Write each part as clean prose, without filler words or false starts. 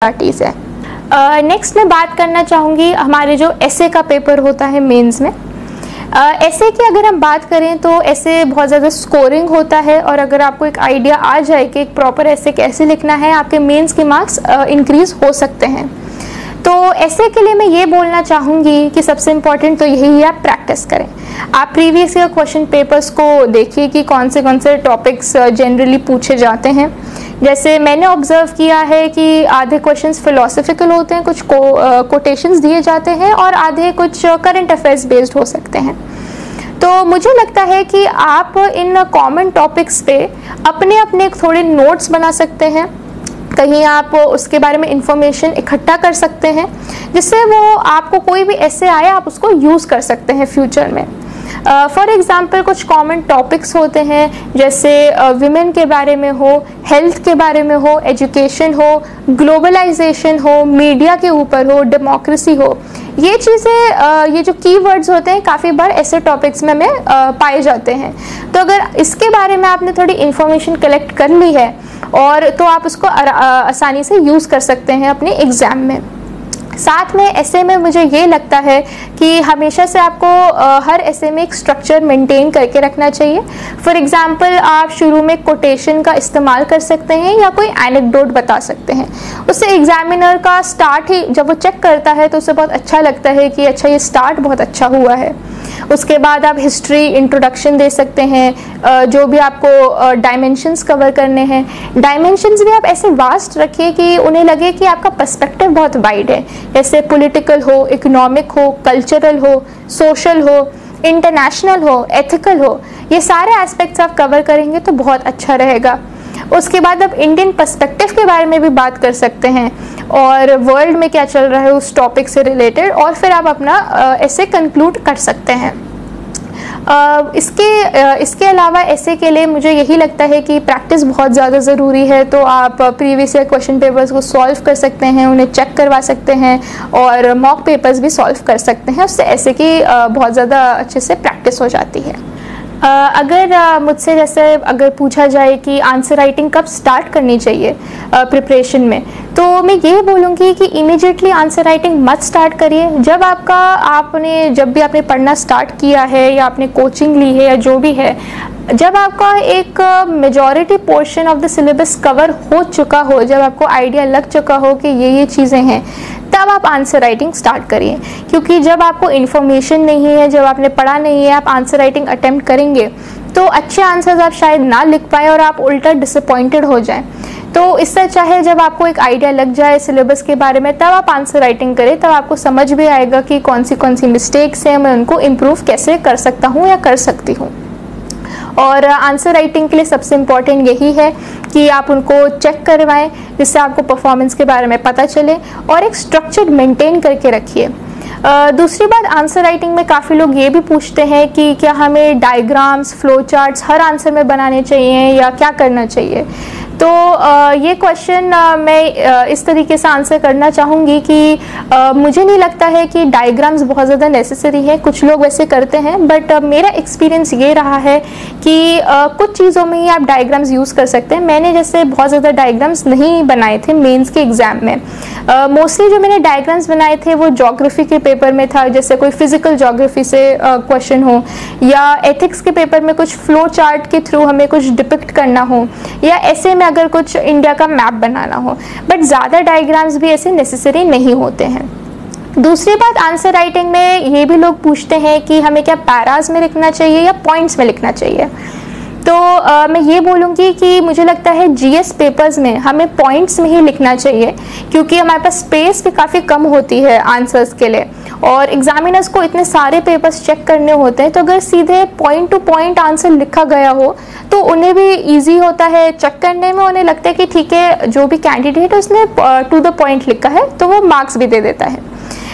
Parties है। Next मैं बात करना चाहूँगी हमारे जो एसे का पेपर होता है मेंस में। एसे की अगर हम बात करें तो एसे बहुत ज़्यादा स्कोरिंग होता है, और अगर आपको एक आइडिया आ जाए कि एक प्रॉपर एसे कैसे लिखना है, आपके मेंस के मार्क्स इंक्रीज हो सकते हैं। तो ऐसे के लिए मैं ये बोलना चाहूँगी कि सबसे इम्पॉर्टेंट तो यही है, आप प्रैक्टिस करें। आप प्रीवियस ईयर क्वेश्चन पेपर्स को देखिए कि कौन से टॉपिक्स जनरली पूछे जाते हैं। जैसे मैंने ऑब्जर्व किया है कि आधे क्वेश्चंस फिलोसफिकल होते हैं, कुछ कोटेशंस दिए जाते हैं, और आधे कुछ करंट अफेयर्स बेस्ड हो सकते हैं। तो मुझे लगता है कि आप इन कॉमन टॉपिक्स पे अपने अपने थोड़े नोट्स बना सकते हैं, कहीं आप उसके बारे में इंफॉर्मेशन इकट्ठा कर सकते हैं, जिससे वो आपको कोई भी ऐसे आए आप उसको यूज़ कर सकते हैं फ्यूचर में। फॉर एग्ज़ाम्पल कुछ कॉमन टॉपिक्स होते हैं, जैसे विमेन के बारे में हो, हेल्थ के बारे में हो, एजुकेशन हो, ग्लोबलाइजेशन हो, मीडिया के ऊपर हो, डेमोक्रेसी हो। ये चीज़ें, ये जो कीवर्ड्स होते हैं काफ़ी बार ऐसे टॉपिक्स में हमें पाए जाते हैं। तो अगर इसके बारे में आपने थोड़ी इन्फॉर्मेशन कलेक्ट कर ली है और तो आप उसको आसानी से यूज़ कर सकते हैं अपने एग्ज़ाम में। साथ में ऐसे में मुझे ये लगता है कि हमेशा से आपको हर ऐसे में एक स्ट्रक्चर मेंटेन करके रखना चाहिए। फॉर एग्जांपल आप शुरू में कोटेशन का इस्तेमाल कर सकते हैं या कोई एनेक्डोट बता सकते हैं। उससे एग्जामिनर का स्टार्ट ही जब वो चेक करता है तो उसे बहुत अच्छा लगता है कि अच्छा ये स्टार्ट बहुत अच्छा हुआ है। उसके बाद आप हिस्ट्री इंट्रोडक्शन दे सकते हैं, जो भी आपको डायमेंशंस कवर करने हैं। डायमेंशंस भी आप ऐसे वास्ट रखिए कि उन्हें लगे कि आपका पर्सपेक्टिव बहुत वाइड है, जैसे पॉलिटिकल हो, इकोनॉमिक हो, कल्चरल हो, सोशल हो, इंटरनेशनल हो, एथिकल हो। ये सारे एस्पेक्ट्स आप कवर करेंगे तो बहुत अच्छा रहेगा। उसके बाद आप इंडियन पर्सपेक्टिव के बारे में भी बात कर सकते हैं और वर्ल्ड में क्या चल रहा है उस टॉपिक से रिलेटेड, और फिर आप अपना ऐसे कंक्लूड कर सकते हैं। इसके अलावा ऐसे के लिए मुझे यही लगता है कि प्रैक्टिस बहुत ज़्यादा ज़रूरी है। तो आप प्रीवियस ईयर क्वेश्चन पेपर्स को सॉल्व कर सकते हैं, उन्हें चेक करवा सकते हैं, और मॉक पेपर्स भी सॉल्व कर सकते हैं। उससे ऐसे की बहुत ज़्यादा अच्छे से प्रैक्टिस हो जाती है। अगर मुझसे जैसे अगर पूछा जाए कि आंसर राइटिंग कब स्टार्ट करनी चाहिए प्रिपरेशन में, तो मैं ये बोलूँगी कि इमीडिएटली आंसर राइटिंग मत स्टार्ट करिए। जब भी आपने पढ़ना स्टार्ट किया है या आपने कोचिंग ली है या जो भी है, जब आपका एक majority portion of the syllabus cover हो चुका हो, जब आपको आइडिया लग चुका हो कि ये चीज़ें हैं, तब आप आंसर राइटिंग स्टार्ट करिए। क्योंकि जब आपको इन्फॉर्मेशन नहीं है, जब आपने पढ़ा नहीं है, आप आंसर राइटिंग अटेम्प्ट करेंगे तो अच्छे आंसर्स आप शायद ना लिख पाएँ और आप उल्टा डिसअपॉइंटेड हो जाएं। तो इससे अच्छा है जब आपको एक आइडिया लग जाए सिलेबस के बारे में, तब आप आंसर राइटिंग करें। तब आपको समझ भी आएगा कि कौन सी मिस्टेक्स हैं, मैं उनको इम्प्रूव कैसे कर सकता हूँ या कर सकती हूँ। और आंसर राइटिंग के लिए सबसे इम्पॉर्टेंट यही है कि आप उनको चेक करवाएं, जिससे आपको परफॉर्मेंस के बारे में पता चले, और एक स्ट्रक्चर मेंटेन करके रखिए। दूसरी बात, आंसर राइटिंग में काफ़ी लोग ये भी पूछते हैं कि क्या हमें डायग्राम्स, फ्लो चार्ट्स हर आंसर में बनाने चाहिए या क्या करना चाहिए। तो ये क्वेश्चन मैं इस तरीके से आंसर करना चाहूँगी कि मुझे नहीं लगता है कि डायग्राम्स बहुत ज़्यादा नेसेसरी है। कुछ लोग वैसे करते हैं, बट मेरा एक्सपीरियंस ये रहा है कि कुछ चीज़ों में ही आप डायग्राम्स यूज़ कर सकते हैं। मैंने जैसे बहुत ज़्यादा डायग्राम्स नहीं बनाए थे मेंस के एग्ज़ाम में। मोस्टली जो मैंने डायग्राम्स बनाए थे वो ज्योग्राफी के पेपर में था, जैसे कोई फिजिकल ज्योग्राफी से क्वेश्चन हो, या एथिक्स के पेपर में कुछ फ्लो चार्ट के थ्रू हमें कुछ डिपिक्ट करना हो, या ऐसे में अगर कुछ इंडिया का मैप बनाना हो। बट ज़्यादा डायग्राम्स भी ऐसे नेसेसरी नहीं होते हैं। दूसरी बात, आंसर राइटिंग में ये भी लोग पूछते हैं कि हमें क्या पैराज में लिखना चाहिए या पॉइंट्स में लिखना चाहिए। तो मैं ये बोलूँगी कि मुझे लगता है जीएस पेपर्स में हमें पॉइंट्स में ही लिखना चाहिए, क्योंकि हमारे पास स्पेस भी काफ़ी कम होती है आंसर्स के लिए, और एग्जामिनर्स को इतने सारे पेपर्स चेक करने होते हैं। तो अगर सीधे पॉइंट टू पॉइंट आंसर लिखा गया हो तो उन्हें भी ईजी होता है चेक करने में। उन्हें लगता है कि ठीक है, जो भी कैंडिडेट है उसने टू द पॉइंट लिखा है, तो वो मार्क्स भी दे देता है।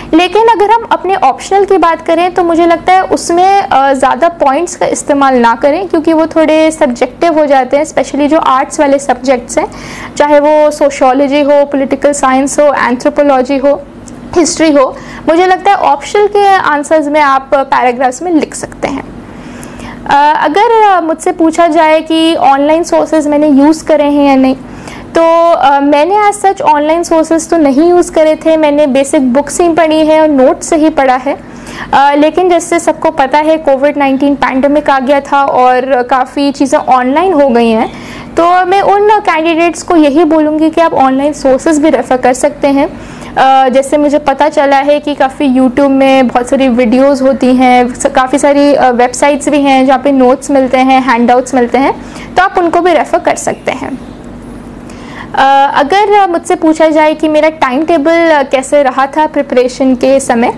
लेकिन अगर हम अपने ऑप्शनल की बात करें तो मुझे लगता है उसमें ज़्यादा पॉइंट्स का इस्तेमाल ना करें, क्योंकि वो थोड़े सब्जेक्टिव हो जाते हैं, स्पेशली जो आर्ट्स वाले सब्जेक्ट्स हैं, चाहे वो सोशियोलॉजी हो, पॉलिटिकल साइंस हो, एंथ्रोपोलॉजी हो, हिस्ट्री हो। मुझे लगता है ऑप्शनल के आंसर्स में आप पैराग्राफ्स में लिख सकते हैं। अगर मुझसे पूछा जाए कि ऑनलाइन सोर्सेज मैंने यूज़ करे हैं या नहीं, तो मैंने आज सच ऑनलाइन सोर्सेज तो नहीं यूज़ करे थे, मैंने बेसिक बुक्स ही पढ़ी है और नोट्स से ही पढ़ा है। लेकिन जैसे सबको पता है कोविड-19 पैंडमिक आ गया था और काफ़ी चीज़ें ऑनलाइन हो गई हैं, तो मैं उन कैंडिडेट्स को यही बोलूँगी कि आप ऑनलाइन सोर्सेज भी रेफ़र कर सकते हैं। जैसे मुझे पता चला है कि काफ़ी यूट्यूब में बहुत सारी वीडियोस होती हैं, काफ़ी सारी वेबसाइट्स भी हैं जहाँ पे नोट्स मिलते हैं, हैंडआउट्स मिलते हैं, तो आप उनको भी रेफ़र कर सकते हैं। अगर मुझसे पूछा जाए कि मेरा टाइम टेबल कैसे रहा था प्रिपरेशन के समय,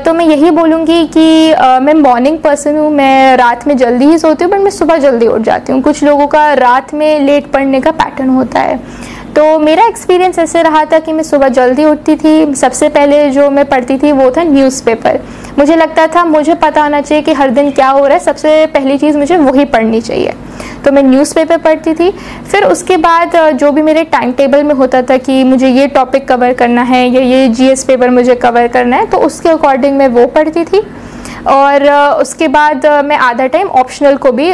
तो मैं यही बोलूँगी कि मैं मॉर्निंग पर्सन हूँ, मैं रात में जल्दी ही सोती हूँ, बट मैं सुबह जल्दी उठ जाती हूँ। कुछ लोगों का रात में लेट पढ़ने का पैटर्न होता है, तो मेरा एक्सपीरियंस ऐसे रहा था कि मैं सुबह जल्दी उठती थी। सबसे पहले जो मैं पढ़ती थी वो था न्यूज़पेपर। मुझे लगता था मुझे पता होना चाहिए कि हर दिन क्या हो रहा है, सबसे पहली चीज़ मुझे वही पढ़नी चाहिए, तो मैं न्यूज़पेपर पढ़ती थी। फिर उसके बाद जो भी मेरे टाइम टेबल में होता था कि मुझे ये टॉपिक कवर करना है या ये जीएस पेपर मुझे कवर करना है, तो उसके अकॉर्डिंग मैं वो पढ़ती थी। और उसके बाद मैं आधा टाइम ऑप्शनल को भी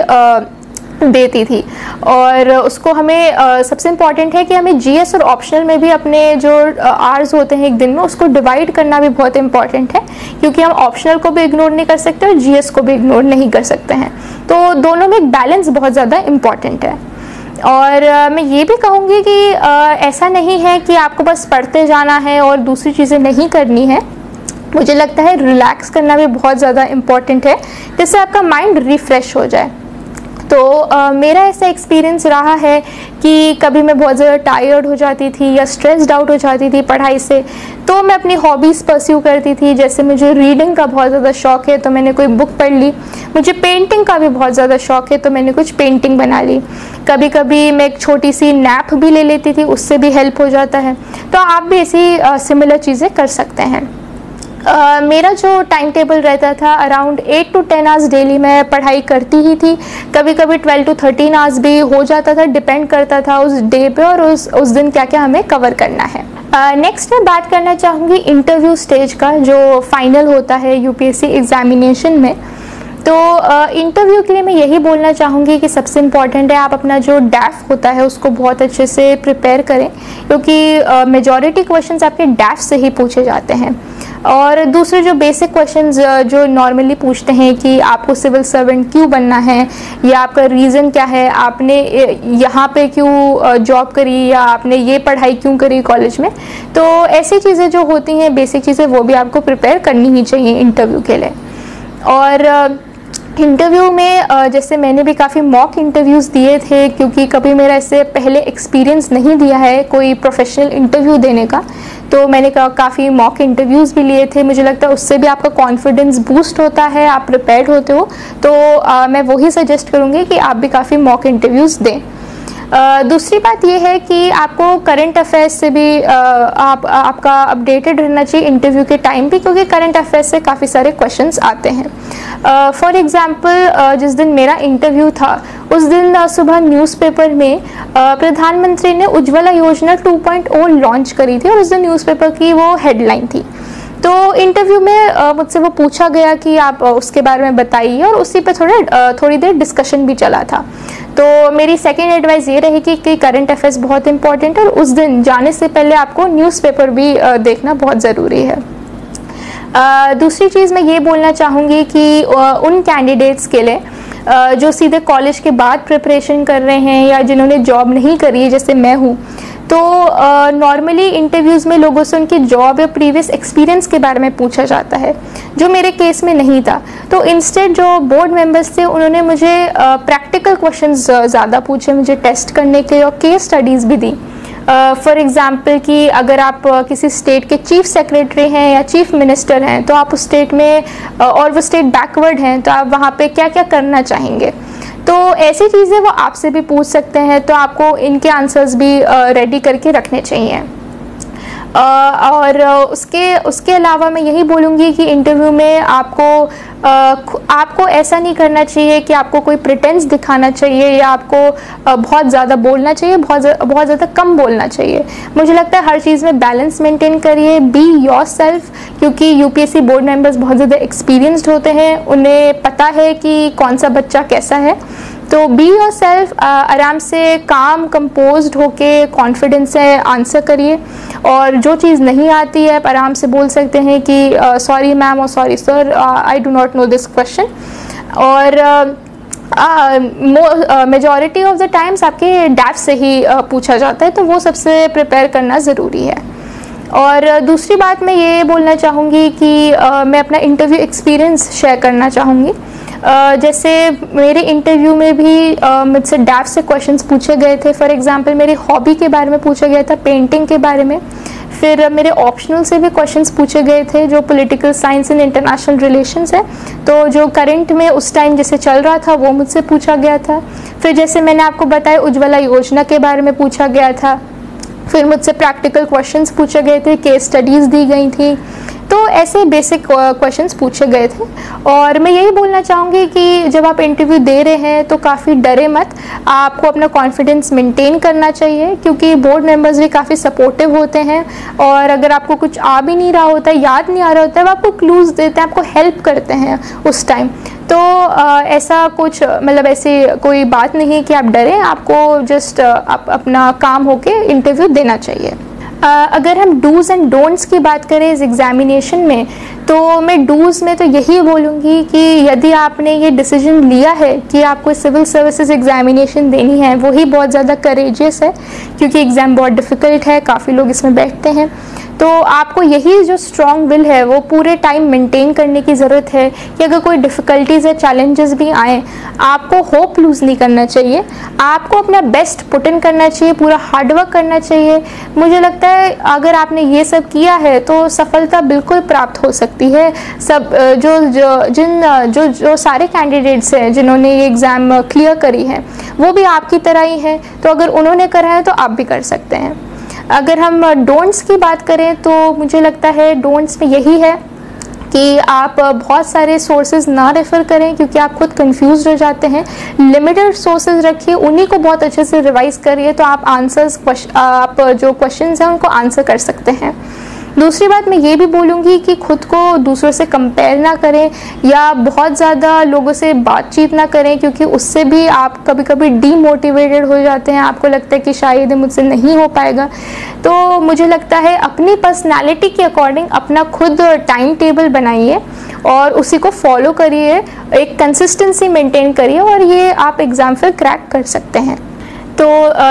देती थी। और उसको हमें सबसे इम्पॉर्टेंट है कि हमें जीएस और ऑप्शनल में भी अपने जो आवर्स होते हैं एक दिन में, उसको डिवाइड करना भी बहुत इम्पॉर्टेंट है, क्योंकि हम ऑप्शनल को भी इग्नोर नहीं कर सकते और जीएस को भी इग्नोर नहीं कर सकते हैं। तो दोनों में एक बैलेंस बहुत ज़्यादा इम्पॉर्टेंट है। और मैं ये भी कहूँगी कि ऐसा नहीं है कि आपको बस पढ़ते जाना है और दूसरी चीज़ें नहीं करनी है। मुझे लगता है रिलैक्स करना भी बहुत ज़्यादा इम्पॉर्टेंट है, जिससे आपका माइंड रिफ़्रेश हो जाए। तो मेरा ऐसा एक्सपीरियंस रहा है कि कभी मैं बहुत ज़्यादा टायर्ड हो जाती थी या स्ट्रेस्ड आउट हो जाती थी पढ़ाई से, तो मैं अपनी हॉबीज़ परस्यू करती थी। जैसे मुझे रीडिंग का बहुत ज़्यादा शौक़ है, तो मैंने कोई बुक पढ़ ली। मुझे पेंटिंग का भी बहुत ज़्यादा शौक़ है, तो मैंने कुछ पेंटिंग बना ली। कभी कभी मैं एक छोटी सी नैप भी ले लेती थी, उससे भी हेल्प हो जाता है। तो आप भी ऐसी सिमिलर चीज़ें कर सकते हैं। मेरा जो टाइम टेबल रहता था अराउंड 8 to 10 आवर्स डेली मैं पढ़ाई करती ही थी। कभी कभी 12 to 13 आवर्स भी हो जाता था, डिपेंड करता था उस डे पे और उस दिन क्या क्या हमें कवर करना है। नेक्स्ट मैं बात करना चाहूँगी इंटरव्यू स्टेज का, जो फाइनल होता है यूपीएससी एग्जामिनेशन में। तो इंटरव्यू के लिए मैं यही बोलना चाहूँगी कि सबसे इम्पॉर्टेंट है आप अपना जो डैफ होता है उसको बहुत अच्छे से प्रिपेयर करें, क्योंकि मेजॉरिटी क्वेश्चंस आपके डैफ से ही पूछे जाते हैं। और दूसरे जो बेसिक क्वेश्चंस जो नॉर्मली पूछते हैं कि आपको सिविल सर्वेंट क्यों बनना है, या आपका रीज़न क्या है, आपने यहाँ पे क्यों जॉब करी, या आपने ये पढ़ाई क्यों करी कॉलेज में, तो ऐसी चीज़ें जो होती हैं बेसिक चीज़ें, वो भी आपको प्रिपेयर करनी ही चाहिए इंटरव्यू के लिए। और इंटरव्यू में जैसे मैंने भी काफ़ी मॉक इंटरव्यूज़ दिए थे, क्योंकि कभी मेरा इससे पहले एक्सपीरियंस नहीं दिया है कोई प्रोफेशनल इंटरव्यू देने का, तो मैंने काफ़ी मॉक इंटरव्यूज़ भी लिए थे। मुझे लगता है उससे भी आपका कॉन्फिडेंस बूस्ट होता है, आप प्रिपेयर्ड होते हो। तो मैं वही सजेस्ट करूँगी कि आप भी काफ़ी मॉक इंटरव्यूज़ दें। दूसरी बात यह है कि आपको करंट अफेयर्स से भी आपका अपडेटेड रहना चाहिए इंटरव्यू के टाइम भी, क्योंकि करंट अफेयर्स से काफ़ी सारे क्वेश्चंस आते हैं। फॉर एग्जांपल जिस दिन मेरा इंटरव्यू था उस दिन सुबह न्यूज़पेपर में प्रधानमंत्री ने उज्ज्वला योजना 2.0 लॉन्च करी थी, और उस दिन न्यूज़पेपर की वो हेडलाइन थी। तो इंटरव्यू में मुझसे वो पूछा गया कि आप उसके बारे में बताइए, और उसी पे थोड़ी देर डिस्कशन भी चला था। तो मेरी सेकेंड एडवाइस ये रहेगी कि करंट अफेयर्स बहुत इंपॉर्टेंट है, और उस दिन जाने से पहले आपको न्यूज़पेपर भी देखना बहुत ज़रूरी है। दूसरी चीज़ मैं ये बोलना चाहूँगी कि उन कैंडिडेट्स के लिए जो सीधे कॉलेज के बाद प्रिपरेशन कर रहे हैं या जिन्होंने जॉब नहीं करी है, जैसे मैं हूँ, तो नॉर्मली इंटरव्यूज़ में लोगों से उनकी जॉब या प्रीवियस एक्सपीरियंस के बारे में पूछा जाता है, जो मेरे केस में नहीं था। तो इंस्टेड जो बोर्ड मेंबर्स थे उन्होंने मुझे प्रैक्टिकल क्वेश्चंस ज़्यादा पूछे मुझे टेस्ट करने के, और केस स्टडीज़ भी दी। फॉर एग्ज़ाम्पल कि अगर आप किसी स्टेट के चीफ सेक्रेटरी हैं या चीफ मिनिस्टर हैं, तो आप उस स्टेट में और वो स्टेट बैकवर्ड हैं, तो आप वहाँ पे क्या क्या करना चाहेंगे। तो ऐसी चीज़ें वो आपसे भी पूछ सकते हैं, तो आपको इनके आंसर्स भी रेडी करके रखने चाहिए। और उसके अलावा मैं यही बोलूँगी कि इंटरव्यू में आपको ऐसा नहीं करना चाहिए कि आपको कोई प्रिटेंस दिखाना चाहिए, या आपको बहुत ज़्यादा बोलना चाहिए, बहुत ज़्यादा कम बोलना चाहिए। मुझे लगता है हर चीज़ में बैलेंस मेंटेन करिए, बी योरसेल्फ, क्योंकि यूपीएससी बोर्ड मेंबर्स बहुत ज़्यादा एक्सपीरियंस्ड होते हैं, उन्हें पता है कि कौन सा बच्चा कैसा है। तो बी योर सेल्फ, आराम से काम कंपोज्ड होके कॉन्फिडेंस से आंसर करिए, और जो चीज़ नहीं आती है आप आराम से बोल सकते हैं कि सॉरी मैम और sorry sir, I do not know this question. और मेजॉरिटी ऑफ द टाइम्स आपके डैफ से ही पूछा जाता है, तो वो सबसे प्रिपेयर करना ज़रूरी है। और दूसरी बात मैं ये बोलना चाहूँगी कि मैं अपना इंटरव्यू एक्सपीरियंस शेयर करना चाहूँगी। जैसे मेरे इंटरव्यू में भी मुझसे डैफ से क्वेश्चंस पूछे गए थे। फॉर एग्जांपल मेरी हॉबी के बारे में पूछा गया था, पेंटिंग के बारे में। फिर मेरे ऑप्शनल से भी क्वेश्चंस पूछे गए थे जो political science and international relations है, तो जो करंट में उस टाइम जैसे चल रहा था वो मुझसे पूछा गया था। फिर जैसे मैंने आपको बताया उज्ज्वला योजना के बारे में पूछा गया था। फिर मुझसे प्रैक्टिकल क्वेश्चंस पूछे गए थे, केस स्टडीज़ दी गई थी, तो ऐसे बेसिक क्वेश्चंस पूछे गए थे। और मैं यही बोलना चाहूँगी कि जब आप इंटरव्यू दे रहे हैं तो काफ़ी डरे मत, आपको अपना कॉन्फिडेंस मेंटेन करना चाहिए, क्योंकि बोर्ड मेंबर्स भी काफ़ी सपोर्टिव होते हैं। और अगर आपको कुछ आ भी नहीं रहा होता है, याद नहीं आ रहा होता है, वो आपको क्लूज़ देते हैं, आपको हेल्प करते हैं उस टाइम। तो ऐसा कुछ मतलब ऐसी कोई बात नहीं कि आप डरें, आपको जस्ट अपना काम होके इंटरव्यू देना चाहिए। अगर हम डूज़ एंड डोंट्स की बात करें इस एग्ज़ामिनेशन में, तो मैं डूज़ में तो यही बोलूँगी कि यदि आपने ये डिसीजन लिया है कि आपको सिविल सर्विसेज एग्ज़ामिनेशन देनी है, वही बहुत ज़्यादा करेजियस है, क्योंकि एग्ज़ाम बहुत डिफ़िकल्ट है, काफ़ी लोग इसमें बैठते हैं। तो आपको यही जो स्ट्रॉन्ग विल है वो पूरे टाइम मेंटेन करने की ज़रूरत है कि अगर कोई डिफ़िकल्टीज़ या चैलेंजेस भी आएँ, आपको होप लूज़ नहीं करना चाहिए, आपको अपना बेस्ट पुट इन करना चाहिए, पूरा हार्डवर्क करना चाहिए। मुझे लगता है अगर आपने ये सब किया है तो सफलता बिल्कुल प्राप्त हो सकती है। सब जो सारे कैंडिडेट्स हैं जिन्होंने ये एग्ज़ाम क्लियर करी है, वो भी आपकी तरह ही हैं, तो अगर उन्होंने करा है तो आप भी कर सकते हैं। अगर हम डोंट्स की बात करें तो मुझे लगता है डोंट्स में यही है कि आप बहुत सारे सोर्सेज ना रेफ़र करें, क्योंकि आप खुद कंफ्यूज हो जाते हैं। लिमिटेड सोर्सेज रखिए, उन्हीं को बहुत अच्छे से रिवाइज करिए, तो आप आप जो क्वेश्चंस हैं उनको आंसर कर सकते हैं। दूसरी बात मैं ये भी बोलूँगी कि खुद को दूसरों से कंपेयर ना करें या बहुत ज़्यादा लोगों से बातचीत ना करें, क्योंकि उससे भी आप कभी कभी डीमोटिवेटेड हो जाते हैं, आपको लगता है कि शायद मुझसे नहीं हो पाएगा। तो मुझे लगता है अपनी पर्सनालिटी के अकॉर्डिंग अपना खुद टाइम टेबल बनाइए और उसी को फॉलो करिए, एक कंसिस्टेंसी मेंटेन करिए, और ये आप एग्ज़ाम फिर क्रैक कर सकते हैं। तो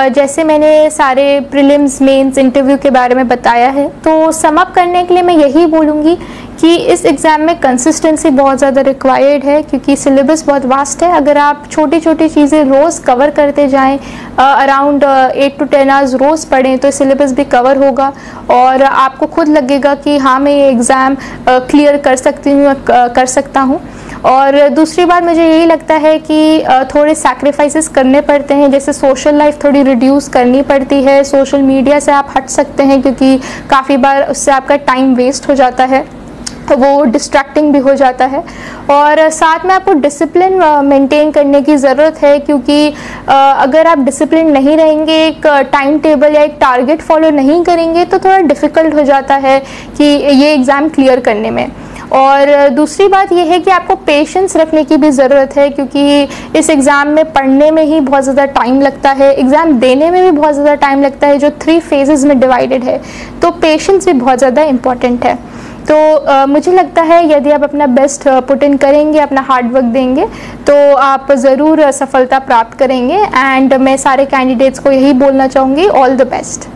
जैसे मैंने सारे प्रीलिम्स मेंस इंटरव्यू के बारे में बताया है, तो सम अप करने के लिए मैं यही बोलूँगी कि इस एग्ज़ाम में कंसिस्टेंसी बहुत ज़्यादा रिक्वायर्ड है, क्योंकि सिलेबस बहुत वास्ट है। अगर आप छोटी छोटी चीज़ें रोज़ कवर करते जाएं, अराउंड 8 to 10 आवर्स रोज़ पढ़ें, तो सिलेबस भी कवर होगा और आपको खुद लगेगा कि हाँ मैं ये एग्ज़ाम क्लियर कर सकती हूँ, कर सकता हूँ। और दूसरी बात मुझे यही लगता है कि थोड़े सैक्रिफाइसेस करने पड़ते हैं, जैसे सोशल लाइफ थोड़ी रिड्यूस करनी पड़ती है, सोशल मीडिया से आप हट सकते हैं, क्योंकि काफ़ी बार उससे आपका टाइम वेस्ट हो जाता है, वो डिस्ट्रैक्टिंग भी हो जाता है। और साथ में आपको डिसिप्लिन मेंटेन करने की ज़रूरत है, क्योंकि अगर आप डिसिप्लिन नहीं रहेंगे, एक टाइम टेबल या एक टारगेट फॉलो नहीं करेंगे, तो थोड़ा डिफ़िकल्ट हो जाता है कि ये एग्ज़ाम क्लियर करने में। और दूसरी बात यह है कि आपको पेशेंस रखने की भी ज़रूरत है, क्योंकि इस एग्ज़ाम में पढ़ने में ही बहुत ज़्यादा टाइम लगता है, एग्ज़ाम देने में भी बहुत ज़्यादा टाइम लगता है, जो 3 फेजेस में डिवाइडेड है, तो पेशेंस भी बहुत ज़्यादा इम्पॉर्टेंट है। तो मुझे लगता है यदि आप अपना बेस्ट पुट इन करेंगे, अपना हार्ड वर्क देंगे, तो आप ज़रूर सफलता प्राप्त करेंगे। एंड मैं सारे कैंडिडेट्स को यही बोलना चाहूँगी, ऑल द बेस्ट।